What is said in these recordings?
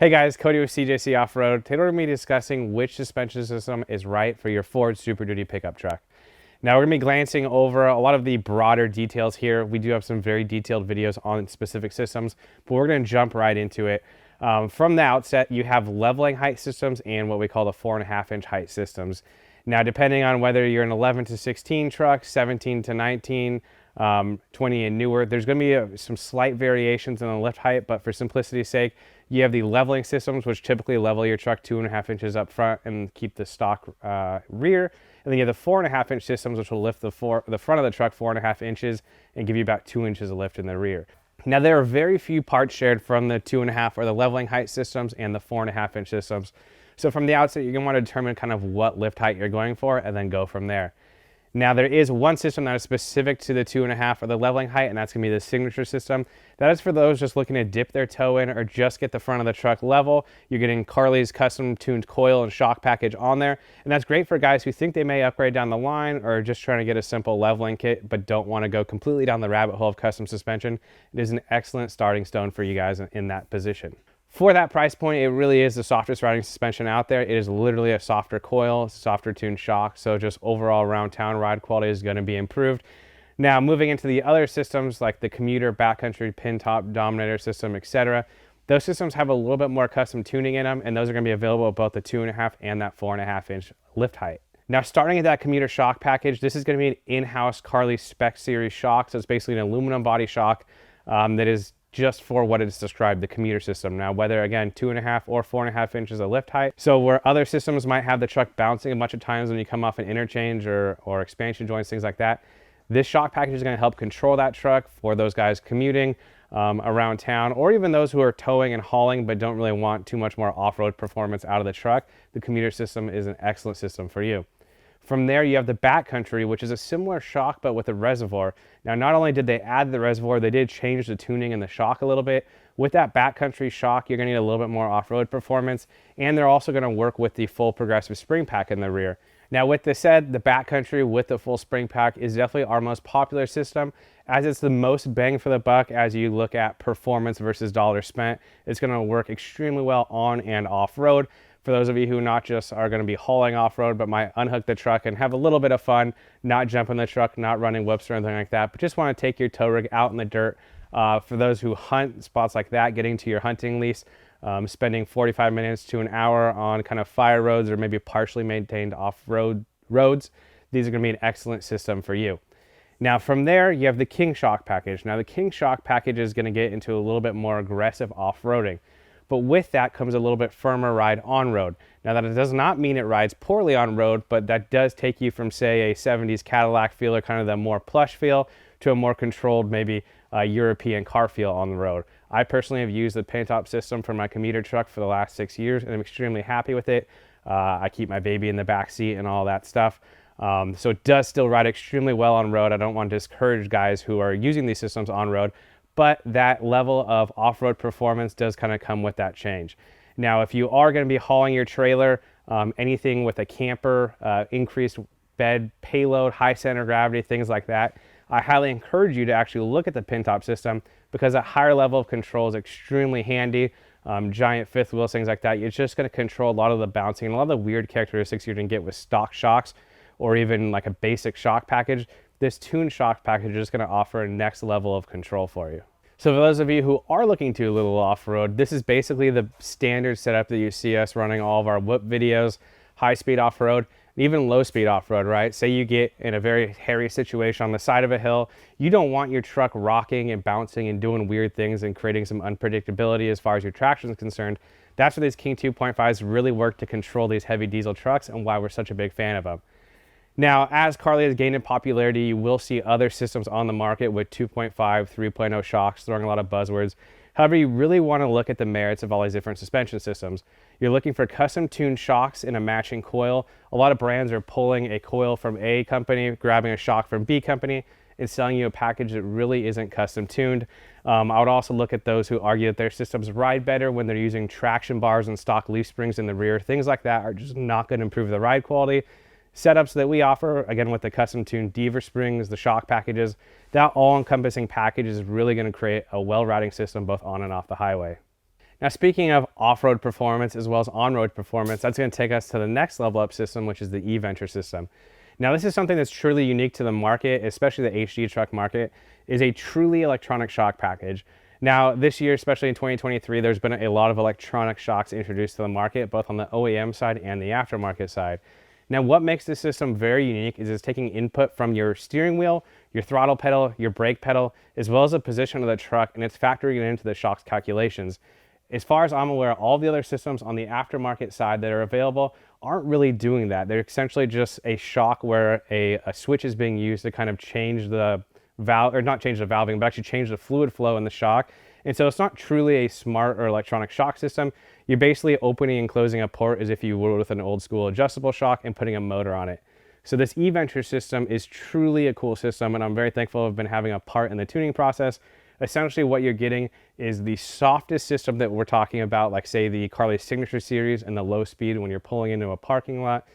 Hey guys, Cody with CJC Off-Road. Today we're going to be discussing which suspension system is right for your Ford Super Duty pickup truck. Now we're going to be glancing over a lot of the broader details here. We do have some very detailed videos on specific systems, but we're going to jump right into it. From the outset, you have leveling height systems and what we call the 4.5-inch height systems. Now, depending on whether you're an 11 to 16 truck, 17 to 19, 20 and newer, there's going to be some slight variations in the lift height, but for simplicity's sake, you have the leveling systems, which typically level your truck 2.5 inches up front and keep the stock rear. And then you have the 4.5-inch systems, which will lift the front of the truck 4.5 inches and give you about 2 inches of lift in the rear. Now, there are very few parts shared from the 2.5 or the leveling height systems and the 4.5-inch systems. So from the outset, you're going to want to determine kind of what lift height you're going for and then go from there. Now, there is one system that is specific to the 2.5 or the leveling height, and that's going to be the signature system. That is for those just looking to dip their toe in or just get the front of the truck level. You're getting Carli's custom tuned coil and shock package on there, and that's great for guys who think they may upgrade down the line or just trying to get a simple leveling kit but don't want to go completely down the rabbit hole of custom suspension. It is an excellent starting stone for you guys in that position. For that price point, it really is the softest riding suspension out there. It is literally a softer coil, softer tuned shock, so just overall around town ride quality is going to be improved. Now, moving into the other systems like the Commuter, Backcountry, Pin Top, Dominator system, etc., those systems have a little bit more custom tuning in them, and those are going to be available at both the 2.5 and that 4.5-inch lift height. Now, starting at that Commuter Shock package, this is going to be an in-house Carli Spec Series shock, so it's basically an aluminum body shock that is just for what it's described, the commuter system. Now, whether again 2.5 or 4.5 inches of lift height, so where other systems might have the truck bouncing a bunch of times when you come off an interchange or expansion joints, things like that, this shock package is going to help control that truck for those guys commuting around town, or even those who are towing and hauling but don't really want too much more off-road performance out of the truck. The commuter system is an excellent system for you. From there, you have the Backcountry, which is a similar shock, but with a reservoir. Now, not only did they add the reservoir, they did change the tuning in the shock a little bit. With that Backcountry shock, you're going to need a little bit more off-road performance, and they're also going to work with the full progressive spring pack in the rear. Now, with this said, the Backcountry with the full spring pack is definitely our most popular system, as it's the most bang for the buck as you look at performance versus dollars spent. It's going to work extremely well on and off-road. For those of you who not just are going to be hauling off-road, but might unhook the truck and have a little bit of fun, not jumping the truck, not running whoops or anything like that, but just want to take your tow rig out in the dirt. For those who hunt spots like that, getting to your hunting lease, spending 45 minutes to an hour on kind of fire roads or maybe partially maintained off-road roads, these are going to be an excellent system for you. Now, from there, you have the King Shock package. Now, the King Shock package is going to get into a little bit more aggressive off-roading. But with that comes a little bit firmer ride on road. Now, that does not mean it rides poorly on road, but that does take you from, say, a 70s Cadillac feel or kind of the more plush feel to a more controlled, maybe European car feel on the road. I personally have used the Pin Top system for my commuter truck for the last 6 years, and I'm extremely happy with it. I keep my baby in the back seat and all that stuff. So it does still ride extremely well on road. I don't want to discourage guys who are using these systems on road, but that level of off-road performance does kind of come with that change. Now, if you are going to be hauling your trailer, anything with a camper, increased bed payload, high center of gravity, things like that, I highly encourage you to actually look at the Pin Top system, because that higher level of control is extremely handy. Giant fifth wheels, things like that. You're just going to control a lot of the bouncing and a lot of the weird characteristics you're going to get with stock shocks or even like a basic shock package. This tuned shock package is going to offer a next level of control for you. So for those of you who are looking to do a little off-road, this is basically the standard setup that you see us running all of our whoop videos, high-speed off-road, even low-speed off-road, right? Say you get in a very hairy situation on the side of a hill, you don't want your truck rocking and bouncing and doing weird things and creating some unpredictability as far as your traction is concerned. That's where these King 2.5s really work to control these heavy diesel trucks and why we're such a big fan of them. Now, as Carli has gained in popularity, you will see other systems on the market with 2.5, 3.0 shocks, throwing a lot of buzzwords. However, you really want to look at the merits of all these different suspension systems. You're looking for custom tuned shocks in a matching coil. A lot of brands are pulling a coil from A company, grabbing a shock from B company, and selling you a package that really isn't custom tuned. I would also look at those who argue that their systems ride better when they're using traction bars and stock leaf springs in the rear. Things like that are just not going to improve the ride quality. Setups that we offer, again with the custom tuned Deaver springs, the shock packages, that all-encompassing package is really going to create a well-riding system both on and off the highway. Now, speaking of off-road performance as well as on-road performance, that's going to take us to the next level up system, which is the E-Venture system. Now, this is something that's truly unique to the market, especially the HD truck market, is a truly electronic shock package. Now, this year, especially in 2023, there's been a lot of electronic shocks introduced to the market, both on the OEM side and the aftermarket side. Now, what makes this system very unique is it's taking input from your steering wheel, your throttle pedal, your brake pedal, as well as the position of the truck, and it's factoring it into the shocks calculations. As far as I'm aware, all the other systems on the aftermarket side that are available aren't really doing that. They're essentially just a shock where a switch is being used to kind of change the valve, or not change the valving, but actually change the fluid flow in the shock. And so it's not truly a smart or electronic shock system. You're basically opening and closing a port as if you would with an old school adjustable shock and putting a motor on it. So this E-Venture system is truly a cool system, and I'm very thankful I've been having a part in the tuning process. Essentially what you're getting is the softest system that we're talking about, like say the Carli Signature series and the low speed when you're pulling into a parking lot,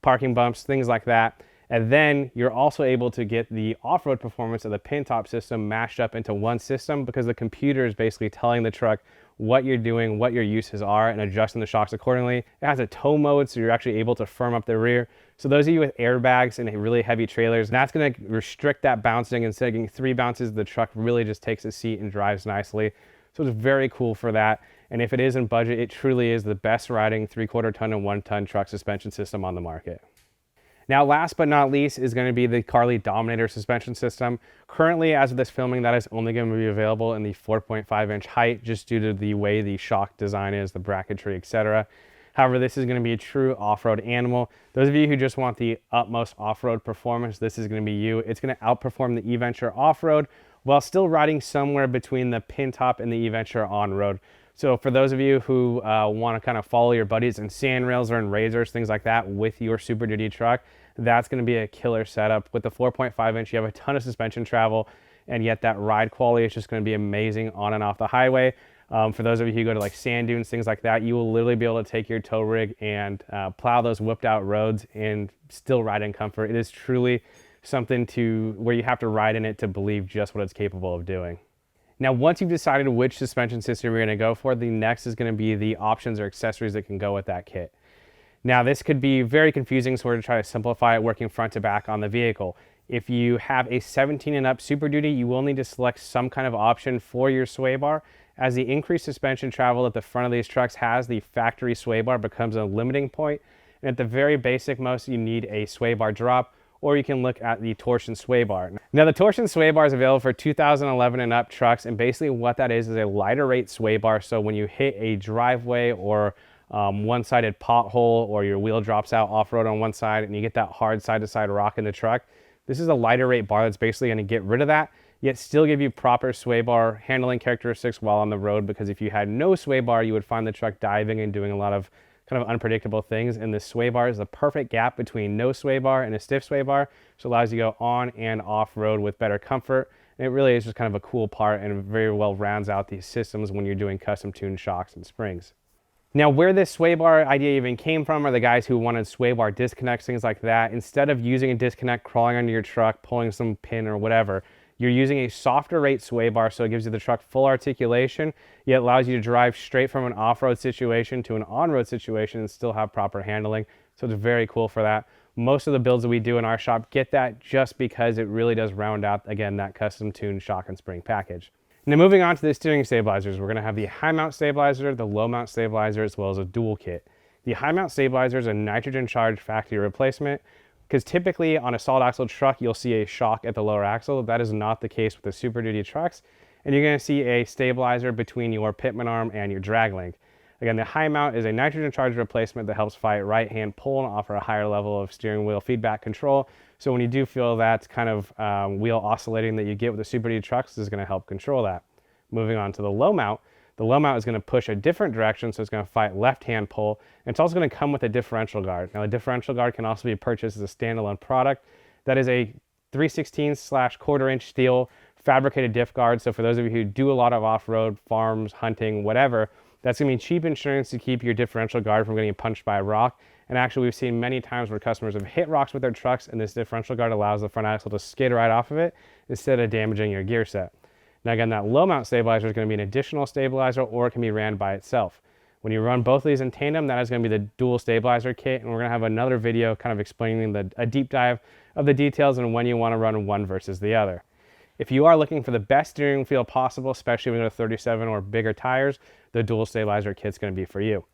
parking bumps, things like that. And then you're also able to get the off-road performance of the pin top system mashed up into one system, because the computer is basically telling the truck what you're doing, what your uses are, and adjusting the shocks accordingly. It has a tow mode, so you're actually able to firm up the rear. So those of you with airbags and really heavy trailers, that's going to restrict that bouncing. Instead of getting 3 bounces, the truck really just takes a seat and drives nicely. So it's very cool for that. And if it is in budget, it truly is the best riding 3/4 ton and 1 ton truck suspension system on the market. Now, last but not least is going to be the Carli Dominator suspension system. Currently, as of this filming, that is only going to be available in the 4.5-inch height, just due to the way the shock design is, the bracketry, etc. However, this is going to be a true off-road animal. Those of you who just want the utmost off-road performance, this is going to be you. It's going to outperform the E-Venture off-road while still riding somewhere between the pin top and the E-Venture on-road. So for those of you who want to kind of follow your buddies in sand rails or in razors, things like that with your Super Duty truck, that's going to be a killer setup. With the 4.5-inch, you have a ton of suspension travel, and yet that ride quality is just going to be amazing on and off the highway. For those of you who go to like sand dunes, things like that, you will literally be able to take your tow rig and plow those whipped out roads and still ride in comfort. It is truly something where you have to ride in it to believe just what it's capable of doing. Now, once you've decided which suspension system you're going to go for, the next is going to be the options or accessories that can go with that kit. Now, this could be very confusing, so we're going to try to simplify it working front to back on the vehicle. If you have a 17 and up Super Duty, you will need to select some kind of option for your sway bar, as the increased suspension travel that the front of these trucks has, the factory sway bar becomes a limiting point. And at the very basic most, you need a sway bar drop, or you can look at the torsion sway bar. Now, the torsion sway bar is available for 2011 and up trucks, and basically what that is a lighter rate sway bar. So when you hit a driveway or one-sided pothole, or your wheel drops out off-road on one side and you get that hard side-to-side rock in the truck, this is a lighter rate bar that's basically going to get rid of that, yet still give you proper sway bar handling characteristics while on the road. Because if you had no sway bar, you would find the truck diving and doing a lot of kind of unpredictable things. And this sway bar is the perfect gap between no sway bar and a stiff sway bar, so it allows you to go on and off road with better comfort. And it really is just kind of a cool part, and very well rounds out these systems when you're doing custom tuned shocks and springs. Now, where this sway bar idea even came from are the guys who wanted sway bar disconnects, things like that. Instead of using a disconnect, crawling under your truck, pulling some pin or whatever, you're using a softer rate sway bar, so it gives you the truck full articulation, yet allows you to drive straight from an off-road situation to an on-road situation and still have proper handling. So it's very cool for that. Most of the builds that we do in our shop get that, just because it really does round out, again, that custom tuned shock and spring package. Now, moving on to the steering stabilizers, we're going to have the high mount stabilizer, the low mount stabilizer, as well as a dual kit. The high mount stabilizer is a nitrogen charged factory replacement, because typically on a solid axle truck, you'll see a shock at the lower axle. That is not the case with the Super Duty trucks. And you're going to see a stabilizer between your pitman arm and your drag link. Again, the high mount is a nitrogen charged replacement that helps fight right hand pull and offer a higher level of steering wheel feedback control. So when you do feel that kind of wheel oscillating that you get with the Super Duty trucks, this is going to help control that. Moving on to the low mount is going to push a different direction, so it's going to fight left hand pull. And it's also going to come with a differential guard. Now, the differential guard can also be purchased as a standalone product. That is a 3/16/1/4 inch steel fabricated diff guard. So for those of you who do a lot of off-road, farms, hunting, whatever, that's going to be cheap insurance to keep your differential guard from getting punched by a rock. And actually, we've seen many times where customers have hit rocks with their trucks, and this differential guard allows the front axle to skid right off of it instead of damaging your gear set. Now again, that low mount stabilizer is going to be an additional stabilizer, or it can be ran by itself. When you run both of these in tandem, that is going to be the dual stabilizer kit, and we're going to have another video kind of explaining a deep dive of the details and when you want to run one versus the other. If you are looking for the best steering feel possible, especially when you go to 37 or bigger tires, the dual stabilizer kit is going to be for you.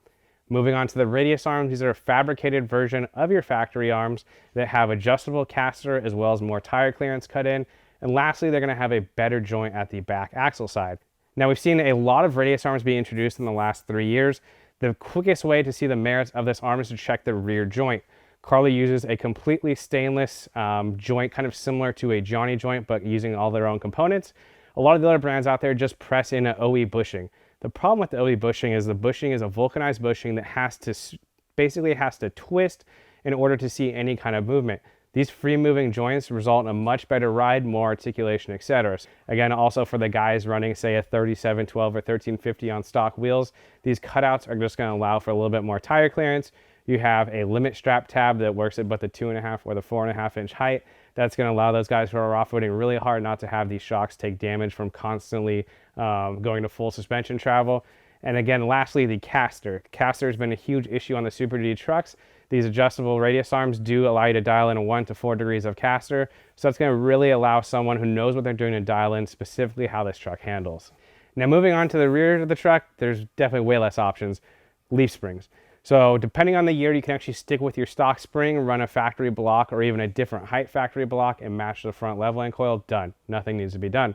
Moving on to the radius arms, these are a fabricated version of your factory arms that have adjustable caster as well as more tire clearance cut in. And lastly, they're going to have a better joint at the back axle side. Now, we've seen a lot of radius arms be introduced in the last 3 years. The quickest way to see the merits of this arm is to check the rear joint. Carli uses a completely stainless joint, kind of similar to a Johnny joint, but using all their own components. A lot of the other brands out there just press in an OE bushing. The problem with the OE bushing is the bushing is a vulcanized bushing that basically has to twist in order to see any kind of movement. These free moving joints result in a much better ride, more articulation, etc. Again, also for the guys running, say, a 3712 or 1350 on stock wheels, these cutouts are just going to allow for a little bit more tire clearance. You have a limit strap tab that works at both the 2.5 or the 4.5 inch height. That's going to allow those guys who are off-roading really hard not to have these shocks take damage from constantly going to full suspension travel. And again, lastly, the caster. Caster has been a huge issue on the Super Duty trucks. These adjustable radius arms do allow you to dial in 1 to 4 degrees of caster. So that's going to really allow someone who knows what they're doing to dial in specifically how this truck handles. Now moving on to the rear of the truck, there's definitely way less options. Leaf springs. So depending on the year, you can actually stick with your stock spring, run a factory block or even a different height factory block and match the front leveling coil. Done. Nothing needs to be done.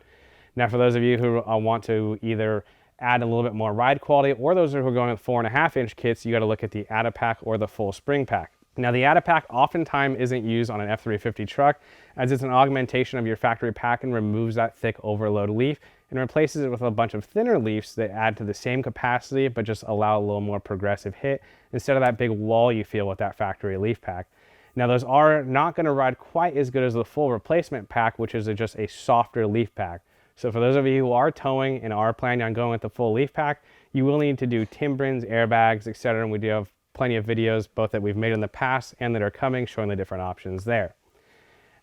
Now for those of you who want to either add a little bit more ride quality, or those who are going with 4.5 inch kits, you got to look at the Attap Pack or the full spring pack. Now the Attap Pack oftentimes isn't used on an F350 truck, as it's an augmentation of your factory pack and removes that thick overload leaf and replaces it with a bunch of thinner leaves that add to the same capacity but just allow a little more progressive hit instead of that big wall you feel with that factory leaf pack. Now those are not going to ride quite as good as the full replacement pack, which is just a softer leaf pack. So for those of you who are towing and are planning on going with the full leaf pack, you will need to do timbrins, airbags, etc. And we do have plenty of videos, both that we've made in the past and that are coming, showing the different options there.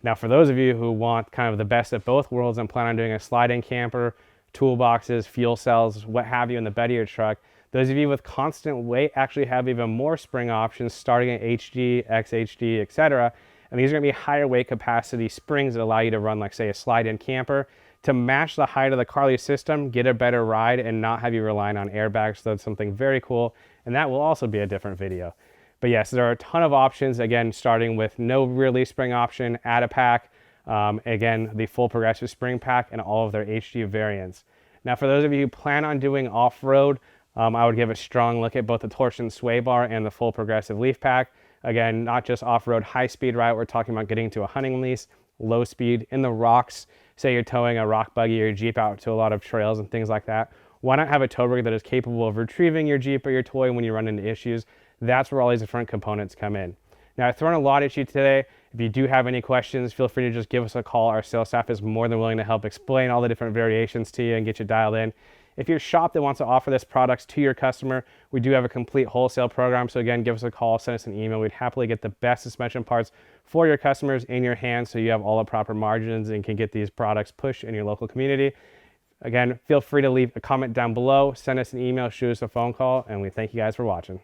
Now for those of you who want kind of the best of both worlds and plan on doing a slide-in camper, toolboxes, fuel cells, what have you in the bed of your truck, those of you with constant weight actually have even more spring options starting at HD, XHD, etc. And these are going to be higher weight capacity springs that allow you to run, like say, a slide-in camper to match the height of the Carli system, get a better ride, and not have you relying on airbags. So that's something very cool, and that will also be a different video. But yes, there are a ton of options, again, starting with no rear leaf spring option, Attap Pack, again, the full progressive spring pack, and all of their HD variants. Now, for those of you who plan on doing off-road, I would give a strong look at both the torsion sway bar and the full progressive leaf pack. Again, not just off-road high-speed ride, we're talking about getting to a hunting lease, low speed, in the rocks. Say you're towing a rock buggy or your Jeep out to a lot of trails and things like that. Why not have a tow rig that is capable of retrieving your Jeep or your toy when you run into issues? That's where all these different components come in. Now, I've thrown a lot at you today. If you do have any questions, feel free to just give us a call. Our sales staff is more than willing to help explain all the different variations to you and get you dialed in. If you're a shop that wants to offer this products to your customer, we do have a complete wholesale program. So again, give us a call, send us an email. We'd happily get the best suspension parts for your customers in your hands so you have all the proper margins and can get these products pushed in your local community. Again, feel free to leave a comment down below, send us an email, shoot us a phone call, and we thank you guys for watching.